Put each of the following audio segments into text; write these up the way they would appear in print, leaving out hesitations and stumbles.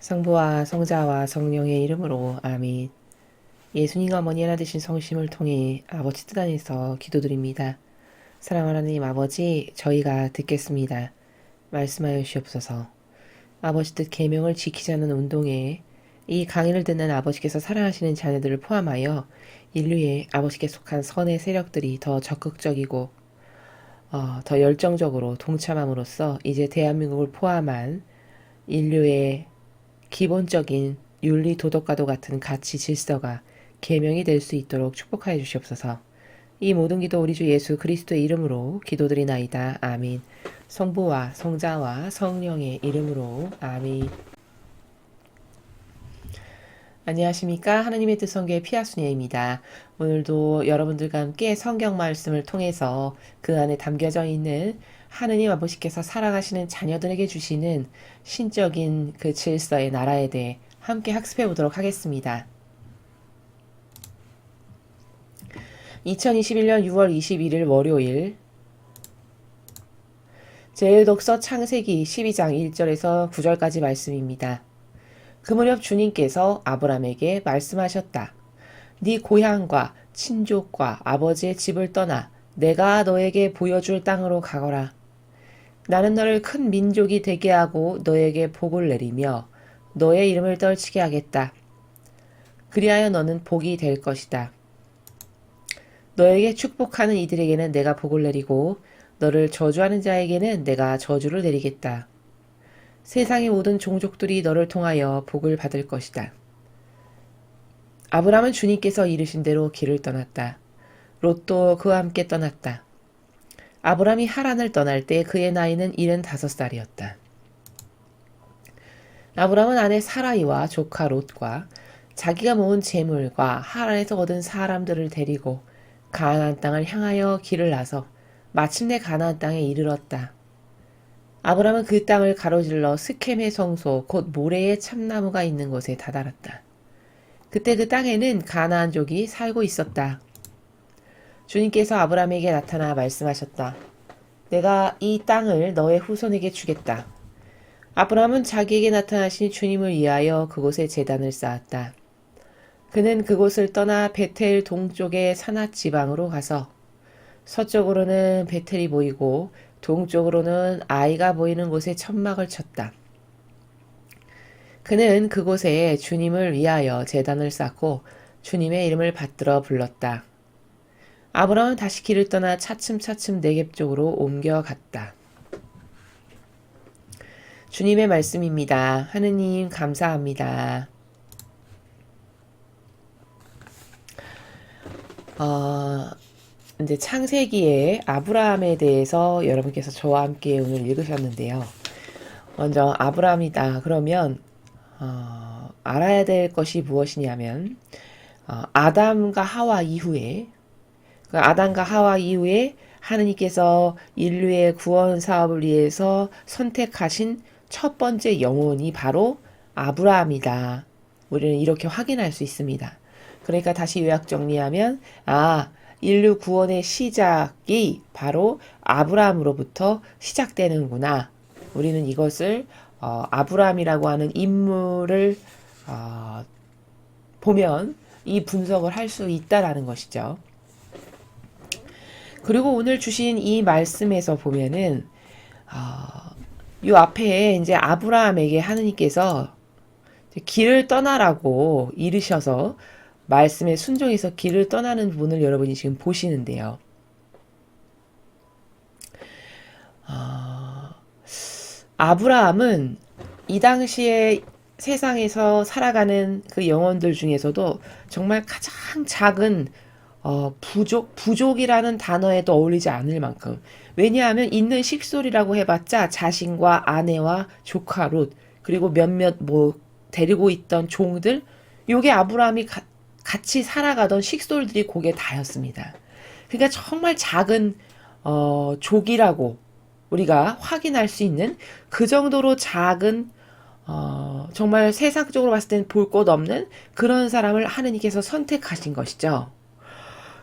성부와 성자와 성령의 이름으로 아멘. 예수님 어머니 하나 되신 성심을 통해 아버지 뜻 안에서 기도드립니다. 사랑하는 하나님 아버지, 저희가 듣겠습니다. 말씀하여 주시옵소서. 아버지 뜻 계명을 지키자는 운동에 이 강의를 듣는 아버지께서 사랑하시는 자녀들을 포함하여 인류의 아버지께 속한 선의 세력들이 더 적극적이고 더 열정적으로 동참함으로써 이제 대한민국을 포함한 인류의 기본적인 윤리 도덕과도 같은 가치 질서가 계명이 될 수 있도록 축복하여 주시옵소서. 이 모든 기도 우리 주 예수 그리스도의 이름으로 기도드리나이다. 아멘. 성부와 성자와 성령의 이름으로 아멘. 안녕하십니까. 하나님의 뜻 성교의 피아순예입니다. 오늘도 여러분들과 함께 성경 말씀을 통해서 그 안에 담겨져 있는 하느님 아버지께서 사랑하시는 자녀들에게 주시는 신적인 그 질서의 나라에 대해 함께 학습해 보도록 하겠습니다. 2021년 6월 21일 월요일 제1독서 창세기 12장 1절에서 9절까지 말씀입니다. 그 무렵 주님께서 아브람에게 말씀하셨다. 네 고향과 친족과 아버지의 집을 떠나 내가 너에게 보여줄 땅으로 가거라. 나는 너를 큰 민족이 되게 하고 너에게 복을 내리며 너의 이름을 떨치게 하겠다. 그리하여 너는 복이 될 것이다. 너에게 축복하는 이들에게는 내가 복을 내리고 너를 저주하는 자에게는 내가 저주를 내리겠다. 세상의 모든 종족들이 너를 통하여 복을 받을 것이다. 아브람은 주님께서 이르신 대로 길을 떠났다. 롯도 그와 함께 떠났다. 아브람이 하란을 떠날 때 그의 나이는 75살이었다. 아브람은 아내 사라이와 조카 롯과 자기가 모은 재물과 하란에서 얻은 사람들을 데리고 가나안 땅을 향하여 길을 나서 마침내 가나안 땅에 이르렀다. 아브람은 그 땅을 가로질러 스켐의 성소 곧 모레의 참나무가 있는 곳에 다다랐다. 그때 그 땅에는 가나안족이 살고 있었다. 주님께서 아브람에게 나타나 말씀하셨다. 내가 이 땅을 너의 후손에게 주겠다. 아브람은 자기에게 나타나신 주님을 위하여 그곳에 제단을 쌓았다. 그는 그곳을 떠나 베텔 동쪽의 산악 지방으로 가서 서쪽으로는 베텔이 보이고 동쪽으로는 아이가 보이는 곳에 천막을 쳤다. 그는 그곳에 주님을 위하여 제단을 쌓고 주님의 이름을 받들어 불렀다. 아브람은 다시 길을 떠나 차츰차츰 네겝 쪽으로 옮겨갔다. 주님의 말씀입니다. 하느님 감사합니다. 이제 창세기의 아브라함에 대해서 여러분께서 저와 함께 오늘 읽으셨는데요. 먼저 아브라함이다. 그러면 알아야 될 것이 무엇이냐면 아담과 하와 이후에 하느님께서 인류의 구원 사업을 위해서 선택하신 첫 번째 영혼이 바로 아브라함이다. 우리는 이렇게 확인할 수 있습니다. 그러니까 다시 요약 정리하면 인류 구원의 시작이 바로 아브라함으로부터 시작되는구나. 우리는 이것을 아브라함이라고 하는 인물을 보면 이 분석을 할 수 있다라는 것이죠. 그리고 오늘 주신 이 말씀에서 보면은 이 앞에 이제 아브라함에게 하느님께서 길을 떠나라고 이르셔서 말씀에 순종해서 길을 떠나는 부분을 여러분이 지금 보시는데요. 아브라함은 이 당시에 세상에서 살아가는 그 영혼들 중에서도 정말 가장 작은 부족이라는 단어에도 어울리지 않을 만큼. 왜냐하면 있는 식솔이라고 해봤자 자신과 아내와 조카 롯, 그리고 몇몇 데리고 있던 종들, 요게 아브라함이 같이 살아가던 식솔들이 그게 다였습니다. 그러니까 정말 작은 족이라고 우리가 확인할 수 있는 그 정도로 작은 정말 세상적으로 봤을 때는 볼 것 없는 그런 사람을 하느님께서 선택하신 것이죠.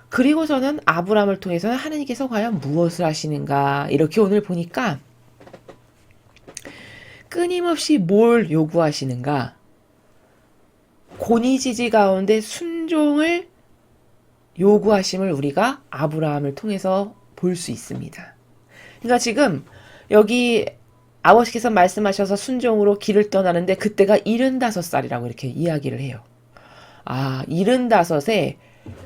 그리고서는 아브라함을 통해서는 하느님께서 과연 무엇을 하시는가 이렇게 오늘 보니까 끊임없이 뭘 요구하시는가? 고니지지 가운데 순종을 요구하심을 우리가 아브라함을 통해서 볼 수 있습니다. 그러니까 지금 여기 아버지께서 말씀하셔서 순종으로 길을 떠나는데 그때가 75살이라고 이렇게 이야기를 해요. 75에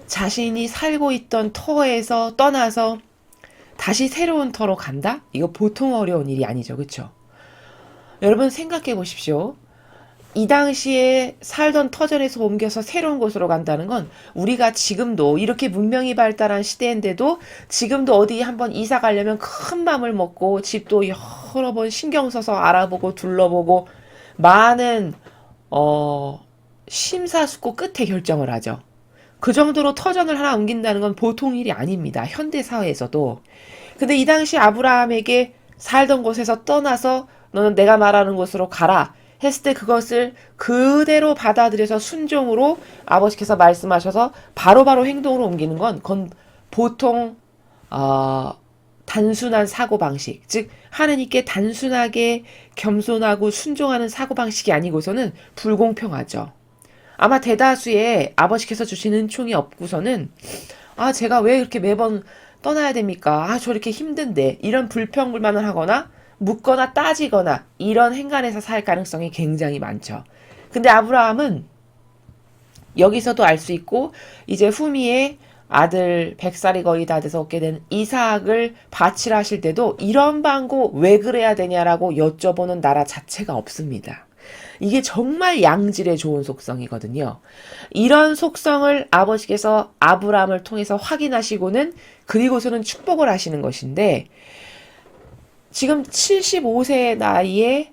자신이 살고 있던 터에서 떠나서 다시 새로운 터로 간다? 이거 보통 어려운 일이 아니죠. 그쵸? 여러분 생각해 보십시오. 이 당시에 살던 터전에서 옮겨서 새로운 곳으로 간다는 건 우리가 지금도 이렇게 문명이 발달한 시대인데도 지금도 어디 한번 이사 가려면 큰 맘을 먹고 집도 여러 번 신경 써서 알아보고 둘러보고 많은 심사숙고 끝에 결정을 하죠. 그 정도로 터전을 하나 옮긴다는 건 보통 일이 아닙니다. 현대 사회에서도. 근데 이 당시 아브라함에게 살던 곳에서 떠나서 너는 내가 말하는 곳으로 가라 했을 때 그것을 그대로 받아들여서 순종으로 아버지께서 말씀하셔서 바로바로 행동으로 옮기는 건 그건 보통 단순한 사고방식, 즉 하느님께 단순하게 겸손하고 순종하는 사고방식이 아니고서는 불공평하죠. 아마 대다수의 아버지께서 주시는 은총이 없고서는 제가 왜 이렇게 매번 떠나야 됩니까? 저렇게 힘든데 이런 불평불만을 하거나 묻거나 따지거나 이런 행간에서 살 가능성이 굉장히 많죠. 근데 아브라함은 여기서도 알 수 있고 이제 후미의 아들 100살이 거의 다 돼서 얻게 된 이삭을 바치라 하실 때도 이런 방고 왜 그래야 되냐라고 여쭤보는 나라 자체가 없습니다. 이게 정말 양질의 좋은 속성이거든요. 이런 속성을 아버지께서 아브라함을 통해서 확인하시고는 그리고서는 축복을 하시는 것인데 지금 75세 나이에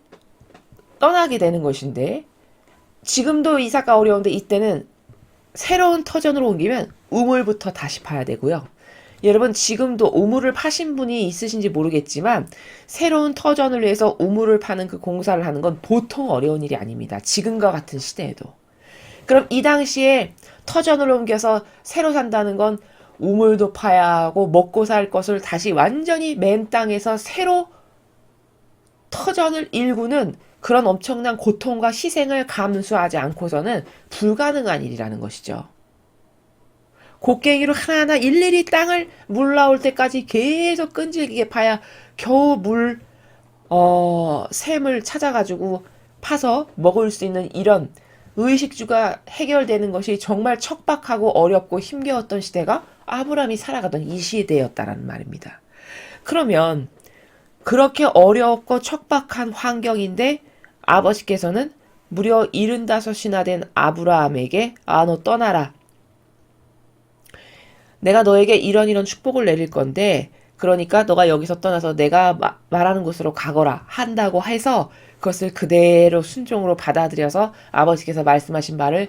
떠나게 되는 것인데 지금도 이삭가 어려운데 이때는 새로운 터전으로 옮기면 우물부터 다시 파야 되고요. 여러분 지금도 우물을 파신 분이 있으신지 모르겠지만 새로운 터전을 위해서 우물을 파는 그 공사를 하는 건 보통 어려운 일이 아닙니다. 지금과 같은 시대에도. 그럼 이 당시에 터전을 옮겨서 새로 산다는 건 우물도 파야 하고 먹고 살 것을 다시 완전히 맨 땅에서 새로 터전을 일구는 그런 엄청난 고통과 희생을 감수하지 않고서는 불가능한 일이라는 것이죠. 곡괭이로 하나하나 일일이 땅을 물 나올 때까지 계속 끈질기게 파야 겨우 샘을 찾아가지고 파서 먹을 수 있는 이런 의식주가 해결되는 것이 정말 척박하고 어렵고 힘겨웠던 시대가 아브라함이 살아가던 이 시대였다라는 말입니다. 그러면 그렇게 어렵고 척박한 환경인데 아버지께서는 무려 75이나 된 아브라함에게 너 떠나라. 내가 너에게 이런 축복을 내릴 건데 그러니까 너가 여기서 떠나서 내가 말하는 곳으로 가거라 한다고 해서 그것을 그대로 순종으로 받아들여서 아버지께서 말씀하신 말을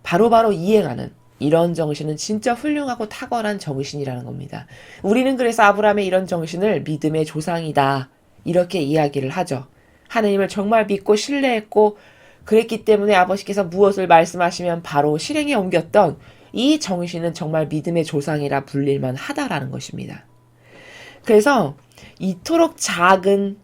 바로바로 이행하는 이런 정신은 진짜 훌륭하고 탁월한 정신이라는 겁니다. 우리는 그래서 아브라함의 이런 정신을 믿음의 조상이다 이렇게 이야기를 하죠. 하느님을 정말 믿고 신뢰했고 그랬기 때문에 아버지께서 무엇을 말씀하시면 바로 실행에 옮겼던 이 정신은 정말 믿음의 조상이라 불릴만 하다라는 것입니다. 그래서 이토록 작은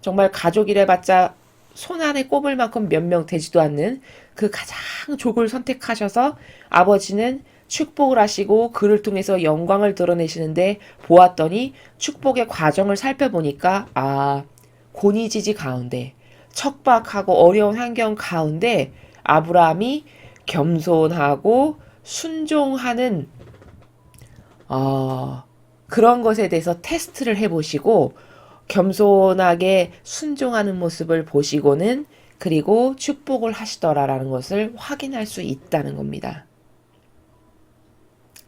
정말 가족이래봤자 손 안에 꼽을 만큼 몇 명 되지도 않는 그 가장 족을 선택하셔서 아버지는 축복을 하시고 그를 통해서 영광을 드러내시는데 보았더니 축복의 과정을 살펴보니까 고니지지 가운데 척박하고 어려운 환경 가운데 아브라함이 겸손하고 순종하는 그런 것에 대해서 테스트를 해보시고 겸손하게 순종하는 모습을 보시고는 그리고 축복을 하시더라라는 것을 확인할 수 있다는 겁니다.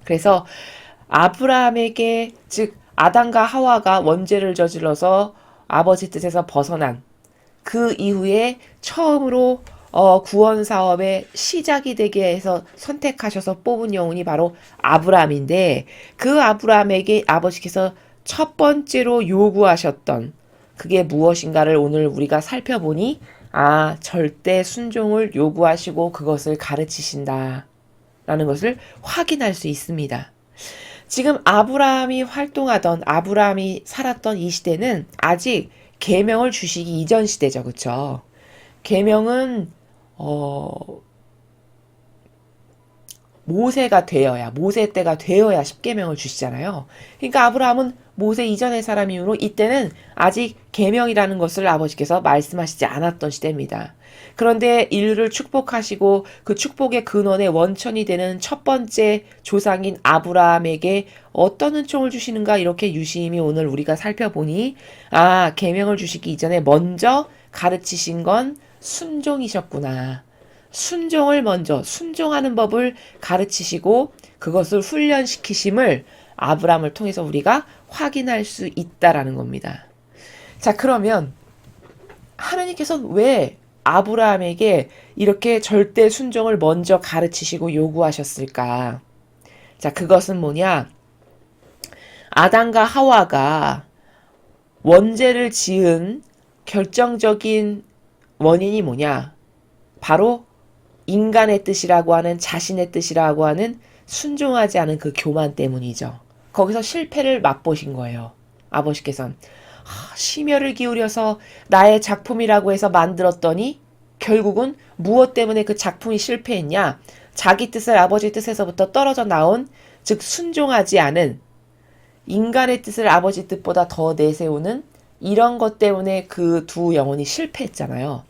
그래서 아브라함에게 즉 아담과 하와가 원죄를 저질러서 아버지 뜻에서 벗어난 그 이후에 처음으로 구원 사업의 시작이 되게 해서 선택하셔서 뽑은 영혼이 바로 아브라함인데 그 아브라함에게 아버지께서 첫 번째로 요구하셨던 그게 무엇인가를 오늘 우리가 살펴보니 절대 순종을 요구하시고 그것을 가르치신다 라는 것을 확인할 수 있습니다. 지금 아브라함이 활동하던 아브라함이 살았던 이 시대는 아직 계명을 주시기 이전 시대죠. 그쵸? 계명은 모세 때가 되어야 십계명을 주시잖아요. 그러니까 아브라함은 모세 이전의 사람이므로 이때는 아직 계명이라는 것을 아버지께서 말씀하시지 않았던 시대입니다. 그런데 인류를 축복하시고 그 축복의 근원의 원천이 되는 첫 번째 조상인 아브라함에게 어떤 은총을 주시는가 이렇게 유심히 오늘 우리가 살펴보니 계명을 주시기 이전에 먼저 가르치신 건 순종이셨구나. 순종을 먼저 순종하는 법을 가르치시고 그것을 훈련시키심을 아브라함을 통해서 우리가 확인할 수 있다라는 겁니다. 자, 그러면 하나님께서 왜 아브라함에게 이렇게 절대 순종을 먼저 가르치시고 요구하셨을까? 자, 그것은 뭐냐? 아담과 하와가 원죄를 지은 결정적인 원인이 뭐냐? 바로 인간의 뜻이라고 하는 자신의 뜻이라고 하는 순종하지 않은 그 교만 때문이죠. 거기서 실패를 맛보신 거예요. 아버지께서는 심혈을 기울여서 나의 작품이라고 해서 만들었더니 결국은 무엇 때문에 그 작품이 실패했냐? 자기 뜻을 아버지 뜻에서부터 떨어져 나온 즉 순종하지 않은 인간의 뜻을 아버지 뜻보다 더 내세우는 이런 것 때문에 그 두 영혼이 실패했잖아요.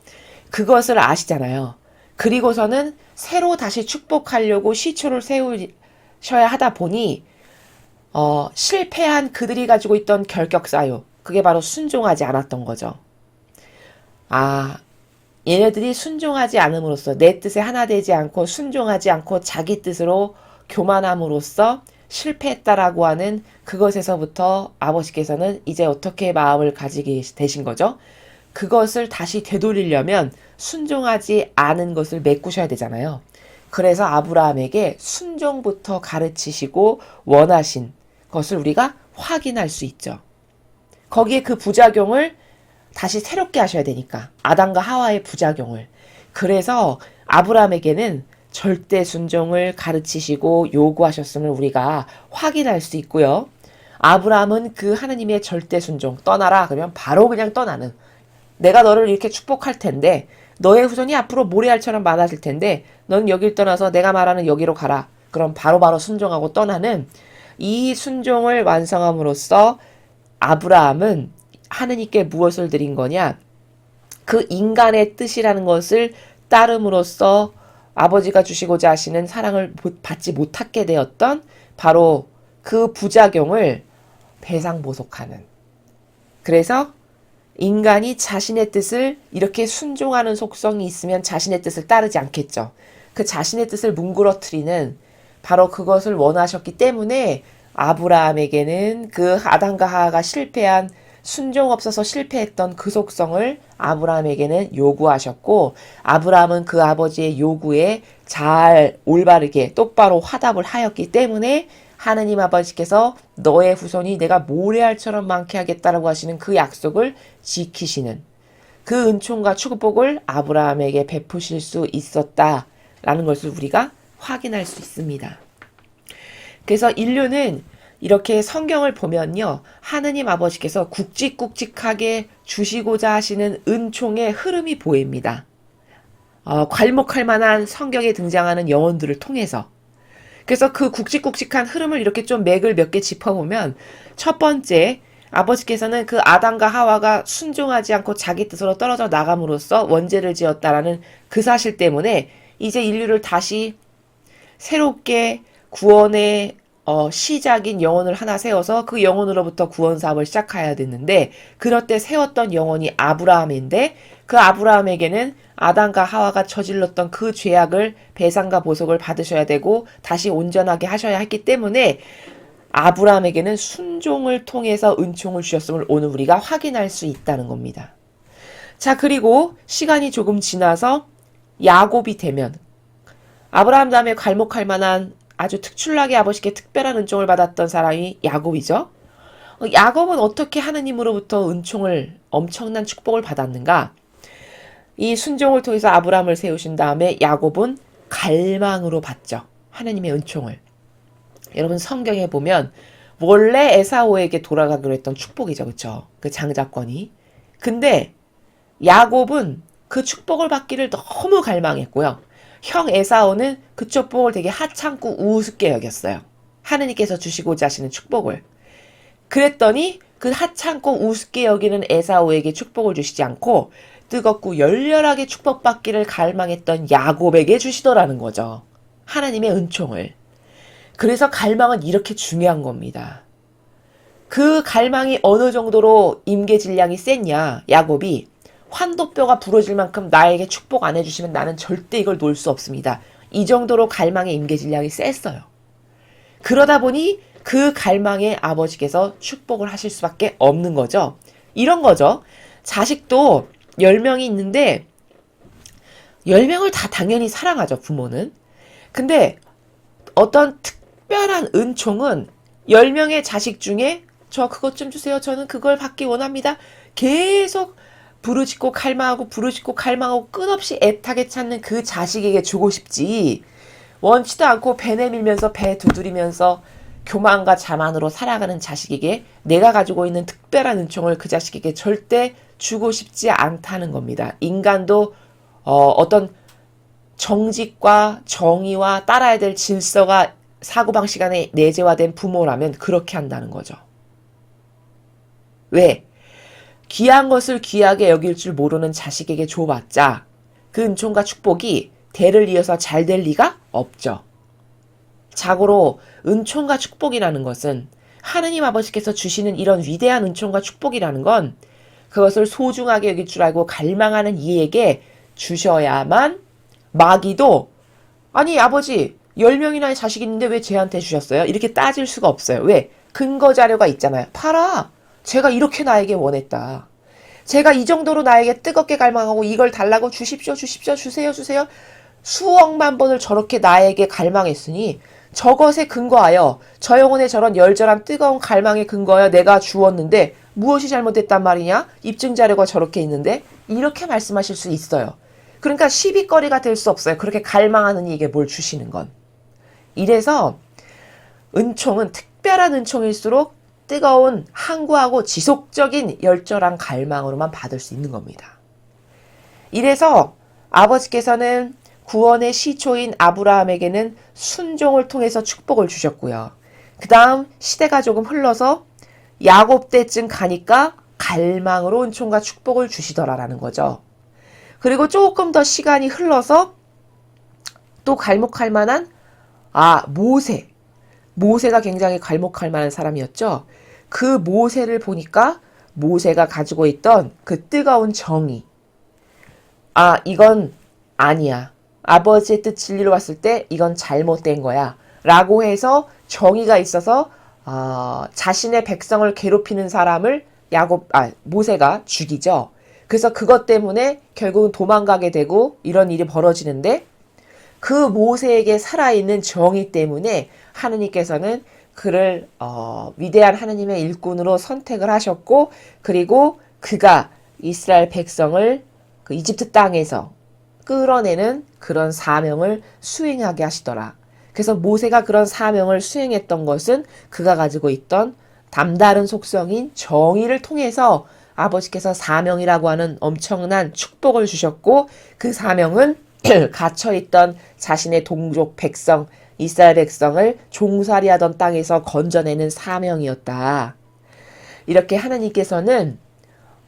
그것을 아시잖아요. 그리고서는 새로 다시 축복하려고 시초를 세우셔야 하다 보니 실패한 그들이 가지고 있던 결격사유 그게 바로 순종하지 않았던 거죠. 얘네들이 순종하지 않음으로써 내 뜻에 하나 되지 않고 순종하지 않고 자기 뜻으로 교만함으로써 실패했다라고 하는 그것에서부터 아버지께서는 이제 어떻게 마음을 가지게 되신 거죠? 그것을 다시 되돌리려면 순종하지 않은 것을 메꾸셔야 되잖아요. 그래서 아브라함에게 순종부터 가르치시고 원하신 것을 우리가 확인할 수 있죠. 거기에 그 부작용을 다시 새롭게 하셔야 되니까 아담과 하와의 부작용을. 그래서 아브라함에게는 절대 순종을 가르치시고 요구하셨음을 우리가 확인할 수 있고요. 아브라함은 그 하나님의 절대 순종 떠나라 그러면 바로 그냥 떠나는 내가 너를 이렇게 축복할 텐데 너의 후손이 앞으로 모래알처럼 많아질 텐데 넌 여길 떠나서 내가 말하는 여기로 가라. 그럼 바로바로 순종하고 떠나는 이 순종을 완성함으로써 아브라함은 하느님께 무엇을 드린 거냐? 그 인간의 뜻이라는 것을 따름으로써 아버지가 주시고자 하시는 사랑을 받지 못하게 되었던 바로 그 부작용을 배상보속하는. 그래서 인간이 자신의 뜻을 이렇게 순종하는 속성이 있으면 자신의 뜻을 따르지 않겠죠. 그 자신의 뜻을 뭉그러뜨리는 바로 그것을 원하셨기 때문에 아브라함에게는 그 아담과 하와가 실패한 순종 없어서 실패했던 그 속성을 아브라함에게는 요구하셨고 아브라함은 그 아버지의 요구에 잘 올바르게 똑바로 화답을 하였기 때문에 하느님 아버지께서 너의 후손이 내가 모래알처럼 많게 하겠다라고 하시는 그 약속을 지키시는 그 은총과 축복을 아브라함에게 베푸실 수 있었다라는 것을 우리가 확인할 수 있습니다. 그래서 인류는 이렇게 성경을 보면요. 하느님 아버지께서 굵직굵직하게 주시고자 하시는 은총의 흐름이 보입니다. 괄목할 만한 성경에 등장하는 영혼들을 통해서. 그래서 그 굵직굵직한 흐름을 이렇게 좀 맥을 몇 개 짚어보면 첫 번째 아버지께서는 그 아담과 하와가 순종하지 않고 자기 뜻으로 떨어져 나감으로써 원죄를 지었다라는 그 사실 때문에 이제 인류를 다시 새롭게 구원의 시작인 영혼을 하나 세워서 그 영혼으로부터 구원 사업을 시작해야 됐는데 그럴 때 세웠던 영혼이 아브라함인데 그 아브라함에게는 아담과 하와가 저질렀던 그 죄악을 배상과 보속을 받으셔야 되고 다시 온전하게 하셔야 했기 때문에 아브라함에게는 순종을 통해서 은총을 주셨음을 오늘 우리가 확인할 수 있다는 겁니다. 자, 그리고 시간이 조금 지나서 야곱이 되면 아브라함 다음에 괄목할 만한 아주 특출나게 아버지께 특별한 은총을 받았던 사람이 야곱이죠. 야곱은 어떻게 하느님으로부터 은총을 엄청난 축복을 받았는가? 이 순종을 통해서 아브라함을 세우신 다음에 야곱은 갈망으로 받죠. 하나님의 은총을. 여러분 성경에 보면 원래 에사오에게 돌아가기로 했던 축복이죠. 그렇죠? 그 장자권이. 근데 야곱은 그 축복을 받기를 너무 갈망했고요. 형 에사오는 그 축복을 되게 하찮고 우습게 여겼어요. 하느님께서 주시고자 하시는 축복을. 그랬더니 그 하찮고 우습게 여기는 에사오에게 축복을 주시지 않고 뜨겁고 열렬하게 축복받기를 갈망했던 야곱에게 주시더라는 거죠. 하나님의 은총을. 그래서 갈망은 이렇게 중요한 겁니다. 그 갈망이 어느 정도로 임계질량이 셌냐, 야곱이. 환도뼈가 부러질 만큼 나에게 축복 안 해주시면 나는 절대 이걸 놓을 수 없습니다. 이 정도로 갈망의 임계질량이 셌어요. 그러다 보니 그 갈망에 아버지께서 축복을 하실 수밖에 없는 거죠. 이런 거죠. 자식도 10명이 있는데 10명을 다 당연히 사랑하죠, 부모는. 근데 어떤 특별한 은총은 10명의 자식 중에 저 그것 좀 주세요. 저는 그걸 받기 원합니다. 계속 부르짖고 갈망하고 부르짖고 갈망하고 끝없이 애타게 찾는 그 자식에게 주고 싶지. 원치도 않고 배 내밀면서 배 두드리면서 교만과 자만으로 살아가는 자식에게 내가 가지고 있는 특별한 은총을 그 자식에게 절대 주고 싶지 않다는 겁니다. 인간도 어떤 정직과 정의와 따라야 될 질서가 사고방식 안에 내재화된 부모라면 그렇게 한다는 거죠. 왜? 귀한 것을 귀하게 여길 줄 모르는 자식에게 줘봤자 그 은총과 축복이 대를 이어서 잘 될 리가 없죠. 자고로 은총과 축복이라는 것은 하느님 아버지께서 주시는 이런 위대한 은총과 축복이라는 건 그것을 소중하게 여길 줄 알고 갈망하는 이에게 주셔야만 마귀도 아니 아버지 10명이나 자식 있는데 왜 쟤한테 주셨어요? 이렇게 따질 수가 없어요. 왜? 근거 자료가 있잖아요. 봐라. 제가 이렇게 나에게 원했다. 제가 이 정도로 나에게 뜨겁게 갈망하고 이걸 달라고 주십시오, 주십시오, 주세요, 주세요. 수억만 번을 저렇게 나에게 갈망했으니 저것에 근거하여 저 영혼의 저런 열절한 뜨거운 갈망에 근거하여 내가 주었는데 무엇이 잘못됐단 말이냐? 입증 자료가 저렇게 있는데 이렇게 말씀하실 수 있어요. 그러니까 시비거리가 될 수 없어요. 그렇게 갈망하는 이에게 뭘 주시는 건. 이래서 은총은 특별한 은총일수록 뜨거운 항구하고 지속적인 열절한 갈망으로만 받을 수 있는 겁니다. 이래서 아버지께서는 구원의 시초인 아브라함에게는 순종을 통해서 축복을 주셨고요. 그 다음 시대가 조금 흘러서 야곱 때쯤 가니까 갈망으로 은총과 축복을 주시더라라는 거죠. 그리고 조금 더 시간이 흘러서 또 갈목할 만한 모세가 굉장히 갈목할 만한 사람이었죠. 그 모세를 보니까 모세가 가지고 있던 그 뜨거운 정의. 이건 아니야. 아버지의 뜻 진리로 봤을 때 이건 잘못된 거야. 라고 해서 정의가 있어서 자신의 백성을 괴롭히는 사람을 모세가 죽이죠. 그래서 그것 때문에 결국은 도망가게 되고 이런 일이 벌어지는데 그 모세에게 살아있는 정의 때문에 하느님께서는 그를 위대한 하느님의 일꾼으로 선택을 하셨고 그리고 그가 이스라엘 백성을 그 이집트 땅에서 끌어내는 그런 사명을 수행하게 하시더라. 그래서 모세가 그런 사명을 수행했던 것은 그가 가지고 있던 남다른 속성인 정의를 통해서 아버지께서 사명이라고 하는 엄청난 축복을 주셨고 그 사명은 갇혀있던 자신의 동족 백성 이스라엘 백성을 종살이 하던 땅에서 건져내는 사명이었다. 이렇게 하나님께서는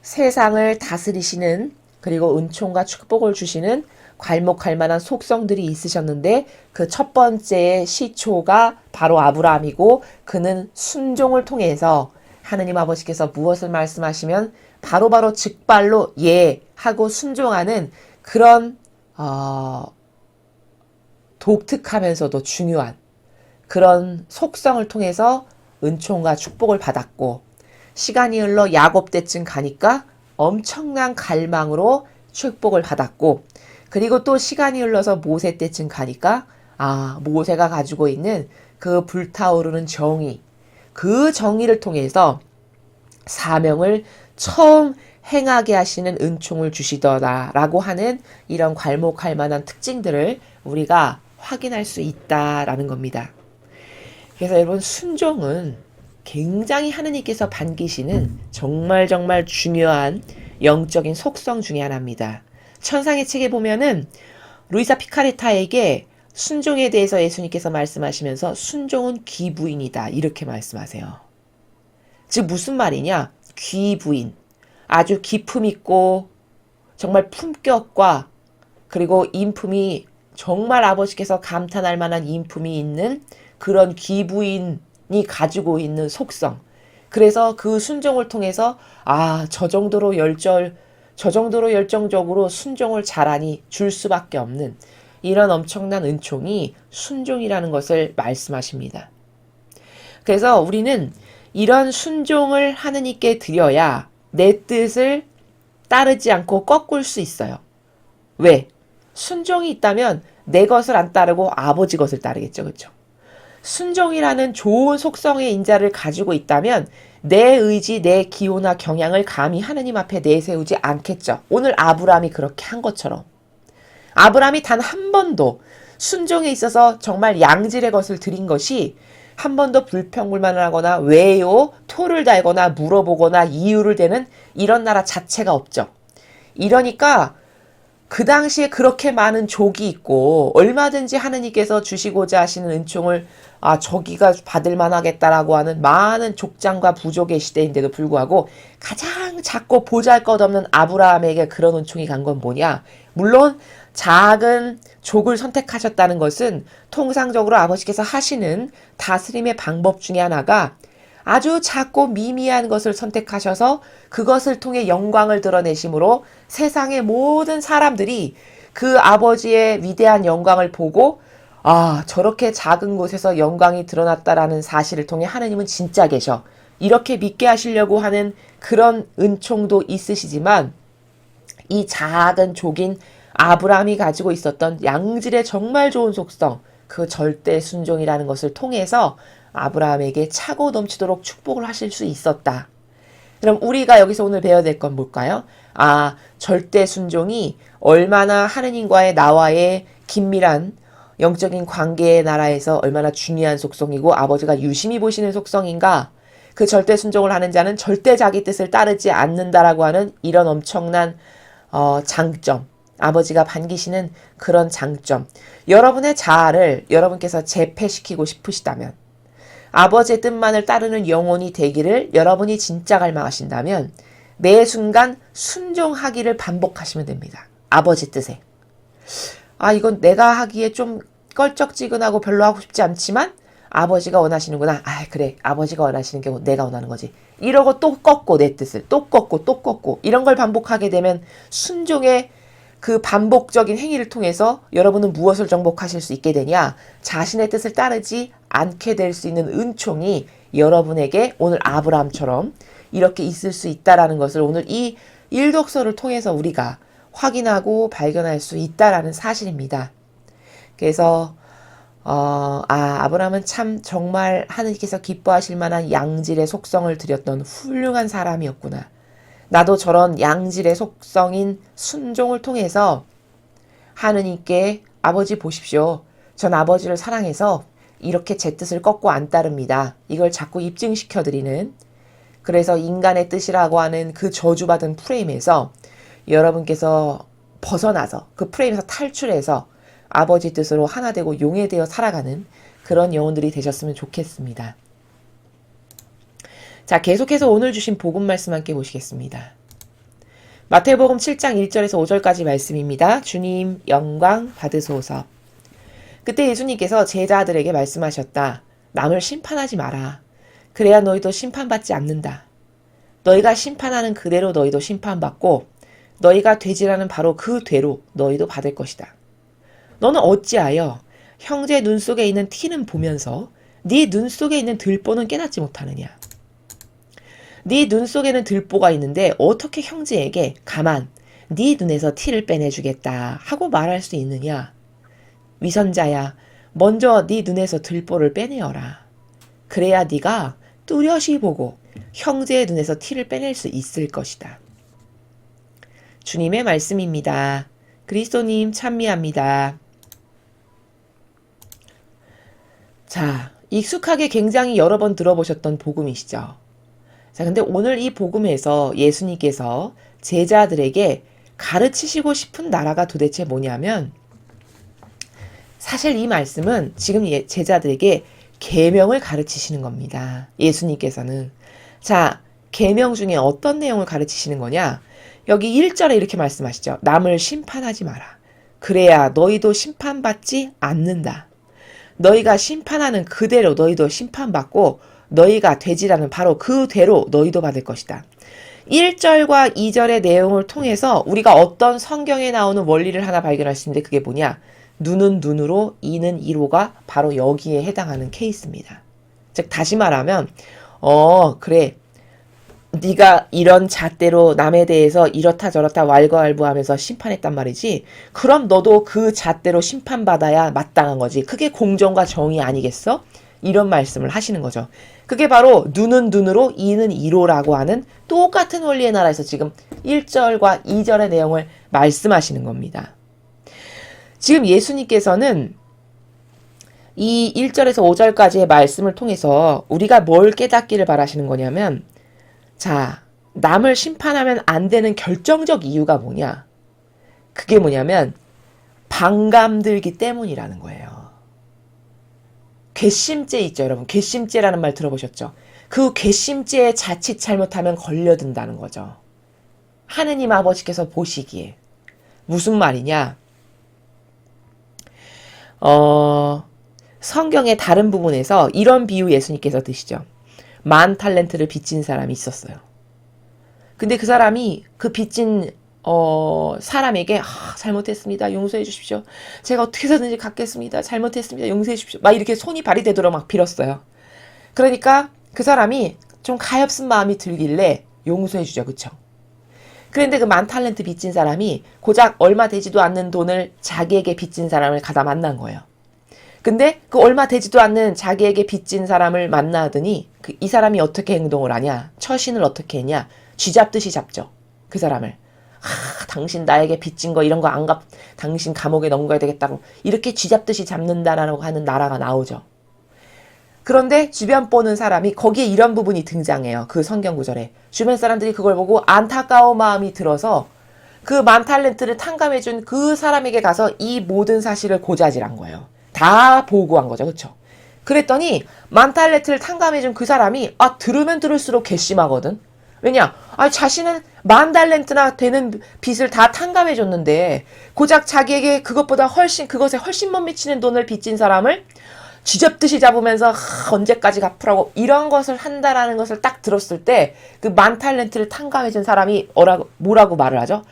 세상을 다스리시는 그리고 은총과 축복을 주시는 괄목할 만한 속성들이 있으셨는데 그 첫 번째의 시초가 바로 아브라함이고 그는 순종을 통해서 하느님 아버지께서 무엇을 말씀하시면 바로바로 즉발로 예 하고 순종하는 그런 독특하면서도 중요한 그런 속성을 통해서 은총과 축복을 받았고 시간이 흘러 야곱 때쯤 가니까 엄청난 갈망으로 축복을 받았고 그리고 또 시간이 흘러서 모세 때쯤 가니까 모세가 가지고 있는 그 불타오르는 정의 그 정의를 통해서 사명을 처음 행하게 하시는 은총을 주시더라라고 하는 이런 괄목할 만한 특징들을 우리가 확인할 수 있다라는 겁니다. 그래서 여러분 순종은 굉장히 하느님께서 반기시는 정말 중요한 영적인 속성 중에 하나입니다. 천상의 책에 보면은 루이사 피카레타에게 순종에 대해서 예수님께서 말씀하시면서 순종은 귀부인이다 이렇게 말씀하세요. 즉 무슨 말이냐? 귀부인. 아주 기품 있고 정말 품격과 그리고 인품이 정말 아버지께서 감탄할 만한 인품이 있는 그런 귀부인이 가지고 있는 속성. 그래서 그 순종을 통해서 저 정도로 열정적으로 순종을 잘하니 줄 수밖에 없는 이런 엄청난 은총이 순종이라는 것을 말씀하십니다. 그래서 우리는 이런 순종을 하느님께 드려야 내 뜻을 따르지 않고 꺾을 수 있어요. 왜? 순종이 있다면 내 것을 안 따르고 아버지 것을 따르겠죠. 그렇죠? 순종이라는 좋은 속성의 인자를 가지고 있다면 내 의지, 내 기호나 경향을 감히 하느님 앞에 내세우지 않겠죠. 오늘 아브라함이 그렇게 한 것처럼. 아브라함이 단 한 번도 순종에 있어서 정말 양질의 것을 드린 것이 한 번도 불평불만을 하거나 왜요? 토를 달거나 물어보거나 이유를 대는 이런 나라 자체가 없죠. 이러니까 그 당시에 그렇게 많은 족이 있고 얼마든지 하느님께서 주시고자 하시는 은총을 저기가 받을 만하겠다라고 하는 많은 족장과 부족의 시대인데도 불구하고 가장 작고 보잘것없는 아브라함에게 그런 은총이 간 건 뭐냐? 물론 작은 족을 선택하셨다는 것은 통상적으로 아버지께서 하시는 다스림의 방법 중에 하나가 아주 작고 미미한 것을 선택하셔서 그것을 통해 영광을 드러내심으로 세상의 모든 사람들이 그 아버지의 위대한 영광을 보고 저렇게 작은 곳에서 영광이 드러났다라는 사실을 통해 하느님은 진짜 계셔. 이렇게 믿게 하시려고 하는 그런 은총도 있으시지만 이 작은 족인 아브라함이 가지고 있었던 양질의 정말 좋은 속성, 그 절대 순종이라는 것을 통해서 아브라함에게 차고 넘치도록 축복을 하실 수 있었다. 그럼 우리가 여기서 오늘 배워야 될 건 뭘까요? 절대 순종이 얼마나 하느님과의 나와의 긴밀한 영적인 관계의 나라에서 얼마나 중요한 속성이고 아버지가 유심히 보시는 속성인가? 그 절대 순종을 하는 자는 절대 자기 뜻을 따르지 않는다라고 하는 이런 엄청난 장점. 아버지가 반기시는 그런 장점. 여러분의 자아를 여러분께서 재패시키고 싶으시다면 아버지의 뜻만을 따르는 영혼이 되기를 여러분이 진짜 갈망하신다면 매 순간 순종하기를 반복하시면 됩니다. 아버지 뜻에. 이건 내가 하기에 좀 껄쩍지근하고 별로 하고 싶지 않지만 아버지가 원하시는구나. 그래. 아버지가 원하시는 게 내가 원하는 거지. 이러고 또 꺾고 내 뜻을 또 꺾고 이런 걸 반복하게 되면 순종의 그 반복적인 행위를 통해서 여러분은 무엇을 정복하실 수 있게 되냐? 자신의 뜻을 따르지 않게 될 수 있는 은총이 여러분에게 오늘 아브라함처럼 이렇게 있을 수 있다라는 것을 오늘 이 일독서를 통해서 우리가 확인하고 발견할 수 있다라는 사실입니다. 그래서 아브라함은 참 정말 하느님께서 기뻐하실 만한 양질의 속성을 드렸던 훌륭한 사람이었구나. 나도 저런 양질의 속성인 순종을 통해서 하느님께 아버지 보십시오. 전 아버지를 사랑해서 이렇게 제 뜻을 꺾고 안 따릅니다. 이걸 자꾸 입증시켜드리는 그래서 인간의 뜻이라고 하는 그 저주받은 프레임에서 여러분께서 벗어나서 그 프레임에서 탈출해서 아버지 뜻으로 하나 되고 용해되어 살아가는 그런 영혼들이 되셨으면 좋겠습니다. 자, 계속해서 오늘 주신 복음 말씀 함께 보시겠습니다. 마태복음 7장 1절에서 5절까지 말씀입니다. 주님 영광 받으소서. 그때 예수님께서 제자들에게 말씀하셨다. 남을 심판하지 마라. 그래야 너희도 심판받지 않는다. 너희가 심판하는 그대로 너희도 심판받고 너희가 되지라는 바로 그 되로 너희도 받을 것이다. 너는 어찌하여 형제 눈 속에 있는 티는 보면서 네 눈 속에 있는 들보는 깨닫지 못하느냐. 네 눈 속에는 들보가 있는데 어떻게 형제에게 가만 네 눈에서 티를 빼내주겠다 하고 말할 수 있느냐. 위선자야 먼저 네 눈에서 들보를 빼내어라. 그래야 네가 뚜렷이 보고 형제의 눈에서 티를 빼낼 수 있을 것이다. 주님의 말씀입니다. 그리스도님 찬미합니다. 자, 익숙하게 굉장히 여러 번 들어보셨던 복음이시죠. 자, 근데 오늘 이 복음에서 예수님께서 제자들에게 가르치시고 싶은 나라가 도대체 뭐냐면, 사실 이 말씀은 지금 제자들에게 계명을 가르치시는 겁니다. 예수님께서는. 자, 계명 중에 어떤 내용을 가르치시는 거냐? 여기 1절에 이렇게 말씀하시죠. 남을 심판하지 마라. 그래야 너희도 심판받지 않는다. 너희가 심판하는 그대로 너희도 심판받고 너희가 되지라는 바로 그대로 너희도 받을 것이다. 1절과 2절의 내용을 통해서 우리가 어떤 성경에 나오는 원리를 하나 발견할 수 있는데, 그게 뭐냐? 눈은 눈으로, 이는 이로가 바로 여기에 해당하는 케이스입니다. 즉 다시 말하면 그래, 네가 이런 잣대로 남에 대해서 이렇다 저렇다 왈가왈부하면서 심판했단 말이지. 그럼 너도 그 잣대로 심판받아야 마땅한 거지. 그게 공정과 정의 아니겠어? 이런 말씀을 하시는 거죠. 그게 바로 눈은 눈으로 이는 이로라고 하는 똑같은 원리의 나라에서 지금 1절과 2절의 내용을 말씀하시는 겁니다. 지금 예수님께서는 이 1절에서 5절까지의 말씀을 통해서 우리가 뭘 깨닫기를 바라시는 거냐면, 자, 남을 심판하면 안 되는 결정적 이유가 뭐냐? 그게 뭐냐면 반감 들기 때문이라는 거예요. 괘씸죄 있죠, 여러분. 괘씸죄라는 말 들어보셨죠? 그 괘씸죄에 자칫 잘못하면 걸려든다는 거죠. 하느님 아버지께서 보시기에. 무슨 말이냐? 성경의 다른 부분에서 이런 비유 예수님께서 드시죠. 10,000달란트를 빚진 사람이 있었어요. 근데 그 사람이 그 빚진 사람에게 잘못했습니다. 용서해 주십시오. 제가 어떻게 해서든지 갚겠습니다. 잘못했습니다. 용서해 주십시오. 막 이렇게 손이 발이 되도록 막 빌었어요. 그러니까 그 사람이 좀 가엾은 마음이 들길래 용서해 주죠. 그쵸? 그런데 그 10,000달란트 빚진 사람이 고작 얼마 되지도 않는 돈을 자기에게 빚진 사람을 가다 만난 거예요. 근데 그 얼마 되지도 않는 자기에게 빚진 사람을 만나더니 이 사람이 어떻게 행동을 하냐? 처신을 어떻게 했냐? 쥐잡듯이 잡죠. 그 사람을. 당신 나에게 빚진 거 이런 거 안 갚, 당신 감옥에 넘겨야 되겠다고 이렇게 쥐잡듯이 잡는다라고 하는 나라가 나오죠. 그런데 주변 보는 사람이 거기에 이런 부분이 등장해요. 그 성경 구절에. 주변 사람들이 그걸 보고 안타까운 마음이 들어서 그 10,000달란트를 탕감해준 그 사람에게 가서 이 모든 사실을 고자질한 거예요. 다 보고한 거죠. 그쵸? 그랬더니 10,000달란트를 탕감해준 그 사람이 들으면 들을수록 괘씸하거든. 왜냐? 자신은 10,000달란트나 되는 빚을 다 탕감해줬는데 고작 자기에게 그것에 훨씬 못 미치는 돈을 빚진 사람을 쥐잡듯이 잡으면서 언제까지 갚으라고 이런 것을 한다라는 것을 딱 들었을 때 그 10,000달란트를 탕감해준 사람이 뭐라고 말을 하죠?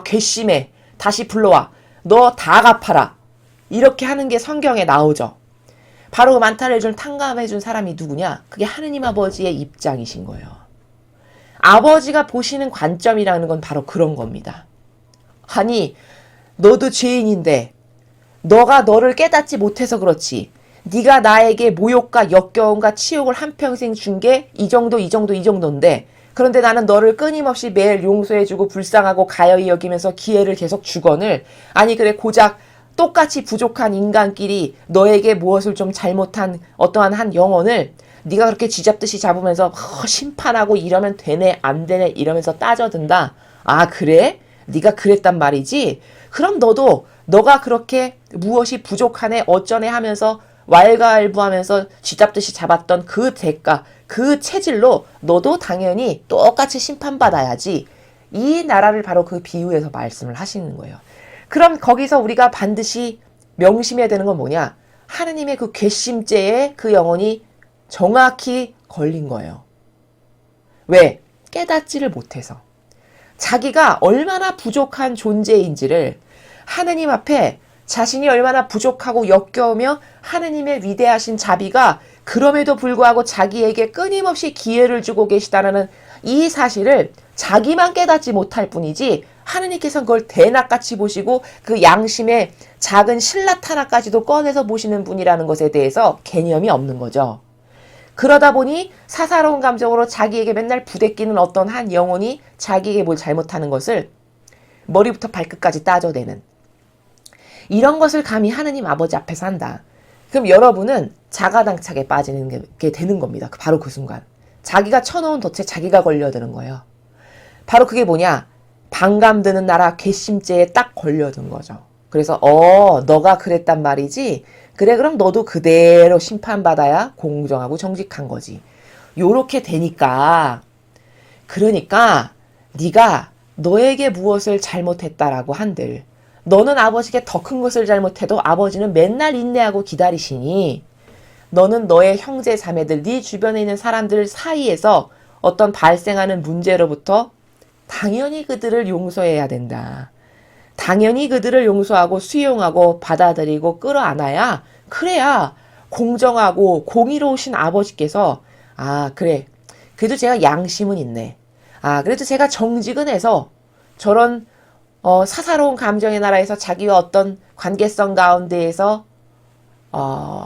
괘씸해. 다시 불러와. 너 다 갚아라. 이렇게 하는 게 성경에 나오죠. 바로 10,000달란트를 탕감해준 사람이 누구냐? 그게 하느님 아버지의 입장이신 거예요. 아버지가 보시는 관점이라는 건 바로 그런 겁니다. 아니, 너도 죄인인데 너가 너를 깨닫지 못해서 그렇지. 네가 나에게 모욕과 역겨움과 치욕을 한평생 준 게 이 정도인데 그런데 나는 너를 끊임없이 매일 용서해주고 불쌍하고 가여이 여기면서 기회를 계속 주거늘 아니 그래 고작 똑같이 부족한 인간끼리 너에게 무엇을 좀 잘못한 어떠한 한 영혼을 네가 그렇게 쥐잡듯이 잡으면서 심판하고 이러면 되네 안 되네 이러면서 따져든다. 그래? 네가 그랬단 말이지? 그럼 너가 그렇게 무엇이 부족하네 어쩌네 하면서 왈가왈부하면서 쥐잡듯이 잡았던 그 대가, 그 체질로 너도 당연히 똑같이 심판받아야지. 이 나라를 바로 그 비유에서 말씀을 하시는 거예요. 그럼 거기서 우리가 반드시 명심해야 되는 건 뭐냐? 하느님의 그 괘씸죄에 그 영혼이 정확히 걸린 거예요. 왜? 깨닫지를 못해서. 자기가 얼마나 부족한 존재인지를 하느님 앞에 자신이 얼마나 부족하고 역겨우며 하느님의 위대하신 자비가 그럼에도 불구하고 자기에게 끊임없이 기회를 주고 계시다는 이 사실을 자기만 깨닫지 못할 뿐이지 하느님께서는 그걸 대낮같이 보시고 그 양심의 작은 실낱 하나까지도 꺼내서 보시는 분이라는 것에 대해서 개념이 없는 거죠. 그러다 보니 사사로운 감정으로 자기에게 맨날 부대끼는 어떤 한 영혼이 자기에게 뭘 잘못하는 것을 머리부터 발끝까지 따져대는 이런 것을 감히 하느님 아버지 앞에서 한다. 그럼 여러분은 자가당착에 빠지는 게 되는 겁니다. 바로 그 순간. 자기가 쳐놓은 덫에 자기가 걸려드는 거예요. 바로 그게 뭐냐? 반감 드는 나라 괘씸죄에 딱 걸려든 거죠. 그래서 너가 그랬단 말이지? 그래 그럼 너도 그대로 심판받아야 공정하고 정직한 거지. 요렇게 되니까 그러니까 네가 너에게 무엇을 잘못했다라고 한들 너는 아버지께 더 큰 것을 잘못해도 아버지는 맨날 인내하고 기다리시니 너는 너의 형제 자매들 네 주변에 있는 사람들 사이에서 어떤 발생하는 문제로부터 당연히 그들을 용서해야 된다. 당연히 그들을 용서하고 수용하고 받아들이고 끌어안아야 그래야 공정하고 공의로우신 아버지께서 그래 그래도 제가 양심은 있네. 그래도 제가 정직은 해서 저런 사사로운 감정의 나라에서 자기와 어떤 관계성 가운데에서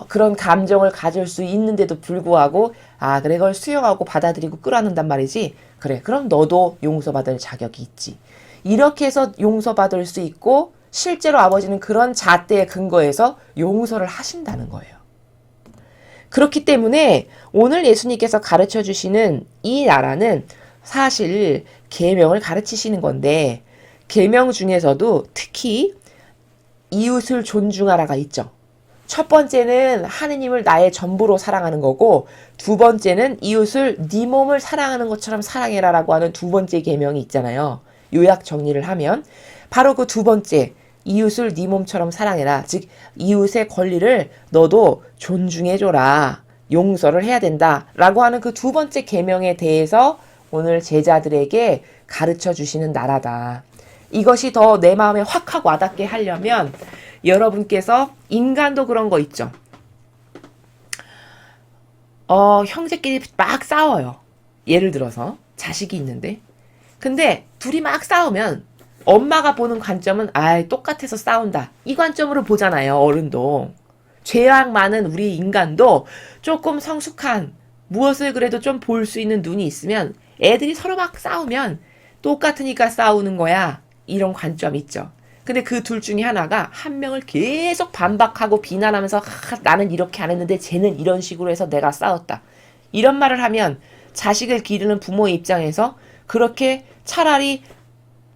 그런 감정을 가질 수 있는데도 불구하고 그래 그걸 수용하고 받아들이고 끌어안는단 말이지. 그래 그럼 너도 용서받을 자격이 있지. 이렇게 해서 용서받을 수 있고 실제로 아버지는 그런 잣대에 근거해서 용서를 하신다는 거예요. 그렇기 때문에 오늘 예수님께서 가르쳐 주시는 이 나라는 사실 계명을 가르치시는 건데 계명 중에서도 특히 이웃을 존중하라가 있죠. 첫 번째는 하느님을 나의 전부로 사랑하는 거고 두 번째는 이웃을 네 몸을 사랑하는 것처럼 사랑해라라고 하는 두 번째 계명이 있잖아요. 요약 정리를 하면 바로 그 두 번째 이웃을 네 몸처럼 사랑해라. 즉 이웃의 권리를 너도 존중해줘라. 용서를 해야 된다라고 하는 그 두 번째 계명에 대해서 오늘 제자들에게 가르쳐 주시는 나라다. 이것이 더 내 마음에 확 하고 와닿게 하려면 여러분께서 인간도 그런 거 있죠. 형제끼리 막 싸워요. 예를 들어서 자식이 있는데 근데 둘이 막 싸우면 엄마가 보는 관점은 똑같아서 싸운다. 이 관점으로 보잖아요. 어른도. 죄악 많은 우리 인간도 조금 성숙한 무엇을 그래도 좀 볼 수 있는 눈이 있으면 애들이 서로 막 싸우면 똑같으니까 싸우는 거야. 이런 관점이 있죠. 근데 그 둘 중에 하나가 한 명을 계속 반박하고 비난하면서 나는 이렇게 안 했는데 쟤는 이런 식으로 해서 내가 싸웠다. 이런 말을 하면 자식을 기르는 부모의 입장에서 그렇게 차라리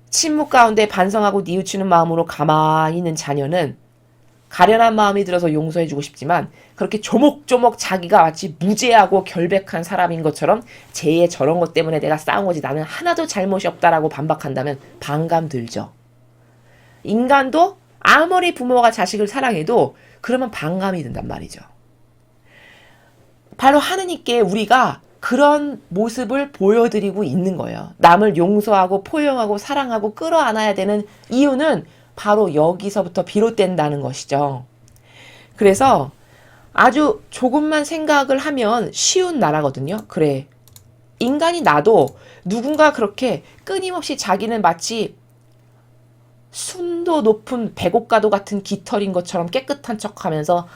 침묵 가운데 반성하고 뉘우치는 마음으로 가만히 있는 자녀는 가련한 마음이 들어서 용서해주고 싶지만 그렇게 조목조목 자기가 마치 무죄하고 결백한 사람인 것처럼 쟤의 저런 것 때문에 내가 싸운 거지 나는 하나도 잘못이 없다라고 반박한다면 반감 들죠. 인간도 아무리 부모가 자식을 사랑해도 그러면 반감이 든단 말이죠. 바로 하느님께 우리가 그런 모습을 보여드리고 있는 거예요. 남을 용서하고 포용하고 사랑하고 끌어안아야 되는 이유는 바로 여기서부터 비롯된다는 것이죠. 그래서 아주 조금만 생각을 하면 쉬운 나라거든요. 그래. 인간이 나도 누군가 그렇게 끊임없이 자기는 마치 순도 높은 백옥가도 같은 깃털인 것처럼 깨끗한 척하면서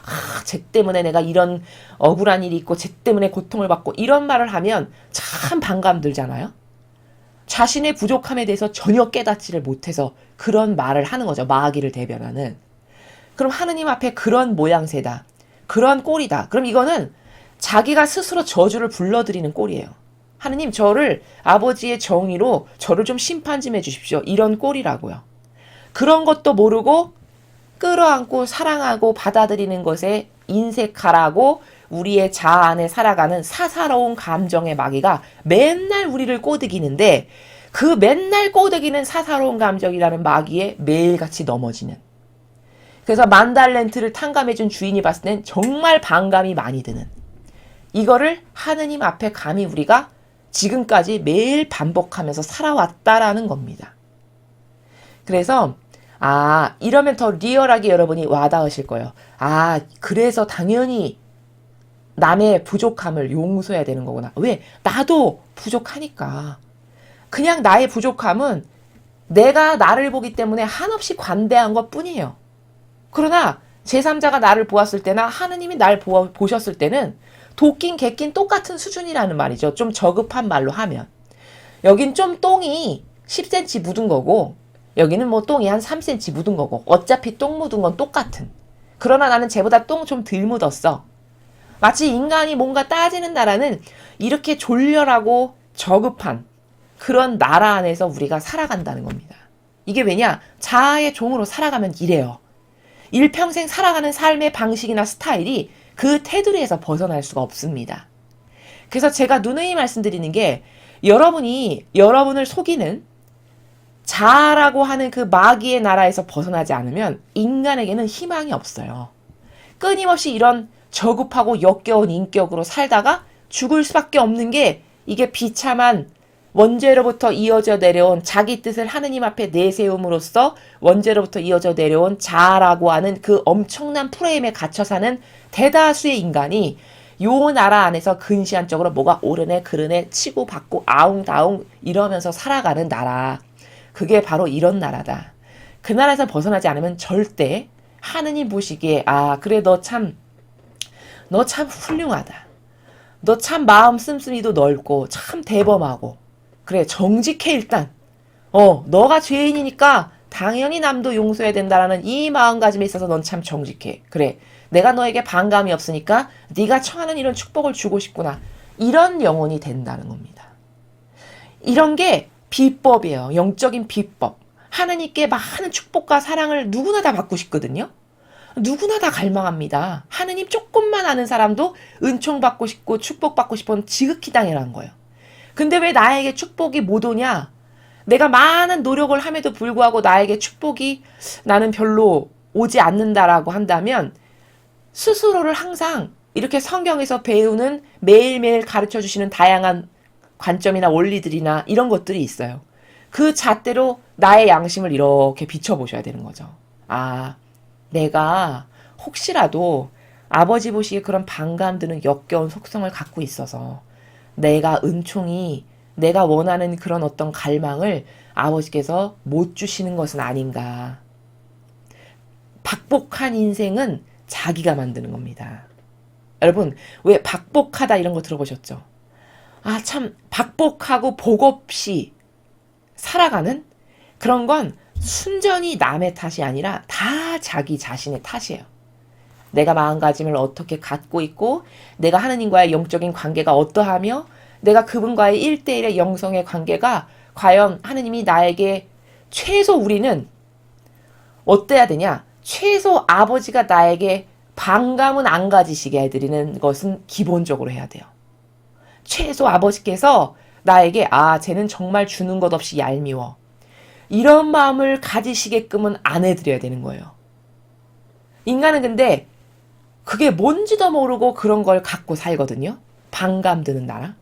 쟤 때문에 내가 이런 억울한 일이 있고 쟤 때문에 고통을 받고 이런 말을 하면 참 반감 들잖아요. 자신의 부족함에 대해서 전혀 깨닫지를 못해서 그런 말을 하는 거죠. 마귀를 대변하는. 그럼 하느님 앞에 그런 모양새다. 그런 꼴이다. 그럼 이거는 자기가 스스로 저주를 불러들이는 꼴이에요. 하느님 저를 아버지의 정의로 저를 좀 심판 좀 해주십시오. 이런 꼴이라고요. 그런 것도 모르고 끌어안고 사랑하고 받아들이는 것에 인색하라고 우리의 자아 안에 살아가는 사사로운 감정의 마귀가 맨날 우리를 꼬드기는데 그 맨날 꼬드기는 사사로운 감정이라는 마귀에 매일같이 넘어지는. 그래서 만달렌트를 탕감해준 주인이 봤을 땐 정말 반감이 많이 드는. 이거를 하느님 앞에 감히 우리가 지금까지 매일 반복하면서 살아왔다라는 겁니다. 그래서 이러면 더 리얼하게 여러분이 와닿으실 거예요. 그래서 당연히 남의 부족함을 용서해야 되는 거구나. 왜? 나도 부족하니까. 그냥 나의 부족함은 내가 나를 보기 때문에 한없이 관대한 것 뿐이에요. 그러나 제3자가 나를 보았을 때나 하느님이 날 보셨을 때는 도끼인 개낀 똑같은 수준이라는 말이죠. 좀 저급한 말로 하면. 여긴 좀 똥이 10cm 묻은 거고 여기는 뭐 똥이 한 3cm 묻은 거고 어차피 똥 묻은 건 똑같은. 그러나 나는 쟤보다 똥 좀 덜 묻었어. 마치 인간이 뭔가 따지는 나라는 이렇게 졸렬하고 저급한 그런 나라 안에서 우리가 살아간다는 겁니다. 이게 왜냐? 자아의 종으로 살아가면 이래요. 일평생 살아가는 삶의 방식이나 스타일이 그 테두리에서 벗어날 수가 없습니다. 그래서 제가 누누이 말씀드리는 게 여러분이 여러분을 속이는 자아라고 하는 그 마귀의 나라에서 벗어나지 않으면 인간에게는 희망이 없어요. 끊임없이 이런 저급하고 역겨운 인격으로 살다가 죽을 수밖에 없는 게 이게 비참한 원죄로부터 이어져 내려온 자기 뜻을 하느님 앞에 내세움으로써 원죄로부터 이어져 내려온 자아라고 하는 그 엄청난 프레임에 갇혀 사는 대다수의 인간이 요 나라 안에서 근시안적으로 뭐가 옳으네 그르네 치고 받고 아웅다웅 이러면서 살아가는 나라. 그게 바로 이런 나라다. 그 나라에서 벗어나지 않으면 절대 하느님 보시기에 그래 너 참 훌륭하다. 너 참 마음 씀씀이도 넓고 참 대범하고 그래 정직해 일단. 너가 죄인이니까 당연히 남도 용서해야 된다라는 이 마음가짐에 있어서 넌 참 정직해. 그래 내가 너에게 반감이 없으니까 네가 청하는 이런 축복을 주고 싶구나. 이런 영혼이 된다는 겁니다. 이런 게 비법이에요. 영적인 비법. 하나님께 많은 축복과 사랑을 누구나 다 받고 싶거든요. 누구나 다 갈망합니다. 하느님 조금만 아는 사람도 은총 받고 싶고 축복 받고 싶은 지극히 당연한 거예요. 근데 왜 나에게 축복이 못 오냐? 내가 많은 노력을 함에도 불구하고 나에게 축복이 나는 별로 오지 않는다라고 한다면 스스로를 항상 이렇게 성경에서 배우는 매일매일 가르쳐 주시는 다양한 관점이나 원리들이나 이런 것들이 있어요. 그 잣대로 나의 양심을 이렇게 비춰보셔야 되는 거죠. 내가 혹시라도 아버지 보시기에 그런 반감 드는 역겨운 속성을 갖고 있어서 내가 은총이 내가 원하는 그런 어떤 갈망을 아버지께서 못 주시는 것은 아닌가. 박복한 인생은 자기가 만드는 겁니다. 여러분 왜 박복하다 이런 거 들어보셨죠? 참 박복하고 복 없이 살아가는 그런 건 순전히 남의 탓이 아니라 다 자기 자신의 탓이에요. 내가 마음가짐을 어떻게 갖고 있고 내가 하느님과의 영적인 관계가 어떠하며 내가 그분과의 1대1의 영성의 관계가 과연 하느님이 나에게 최소 우리는 어때야 되냐? 최소 아버지가 나에게 반감은 안 가지시게 해드리는 것은 기본적으로 해야 돼요. 최소 아버지께서 나에게 쟤는 정말 주는 것 없이 얄미워. 이런 마음을 가지시게끔은 안 해드려야 되는 거예요. 인간은 근데 그게 뭔지도 모르고 그런 걸 갖고 살거든요. 반감 드는 나라.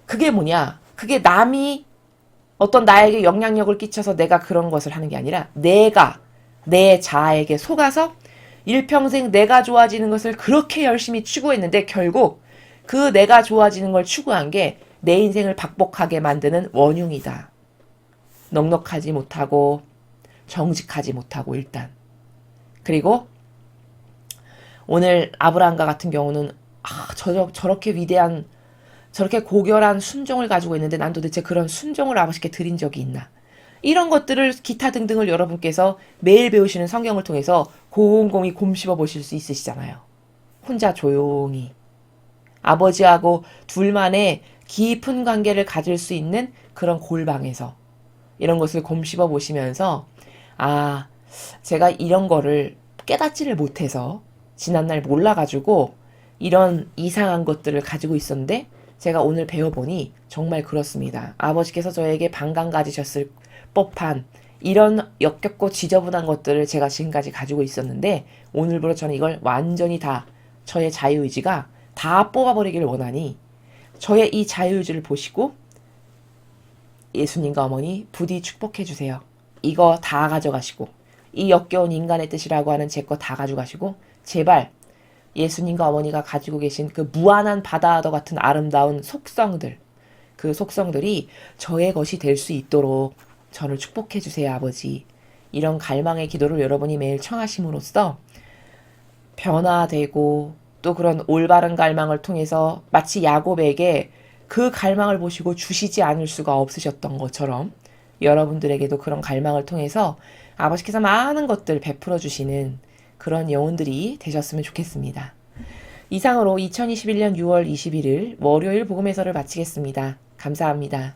그게 뭐냐? 그게 남이 어떤 나에게 영향력을 끼쳐서 내가 그런 것을 하는 게 아니라 내가 내 자아에게 속아서 일평생 내가 좋아지는 것을 그렇게 열심히 추구했는데 결국 그 내가 좋아지는 걸 추구한 게 내 인생을 박복하게 만드는 원흉이다. 넉넉하지 못하고 정직하지 못하고 일단. 그리고 오늘 아브라함과 같은 경우는 저렇게 위대한 저렇게 고결한 순종을 가지고 있는데 난 도대체 그런 순종을 아버지께 드린 적이 있나. 이런 것들을 기타 등등을 여러분께서 매일 배우시는 성경을 통해서 곰곰이 곰씹어 보실 수 있으시잖아요. 혼자 조용히 아버지하고 둘만의 깊은 관계를 가질 수 있는 그런 골방에서 이런 것을 곰씹어 보시면서 제가 이런 거를 깨닫지를 못해서 지난날 몰라가지고 이런 이상한 것들을 가지고 있었는데 제가 오늘 배워보니 정말 그렇습니다. 아버지께서 저에게 반감 가지셨을 법한 이런 역겹고 지저분한 것들을 제가 지금까지 가지고 있었는데 오늘부로 저는 이걸 완전히 다 저의 자유의지가 다 뽑아버리기를 원하니 저의 이 자유의지를 보시고 예수님과 어머니 부디 축복해 주세요. 이거 다 가져가시고 이 역겨운 인간의 뜻이라고 하는 제 거 다 가져가시고 제발 예수님과 어머니가 가지고 계신 그 무한한 바다와 같은 아름다운 속성들 그 속성들이 저의 것이 될 수 있도록 저를 축복해 주세요 아버지. 이런 갈망의 기도를 여러분이 매일 청하심으로써 변화되고 또 그런 올바른 갈망을 통해서 마치 야곱에게 그 갈망을 보시고 주시지 않을 수가 없으셨던 것처럼 여러분들에게도 그런 갈망을 통해서 아버지께서 많은 것들 베풀어 주시는 그런 영혼들이 되셨으면 좋겠습니다. 이상으로 2021년 6월 21일 월요일 복음회설을 마치겠습니다. 감사합니다.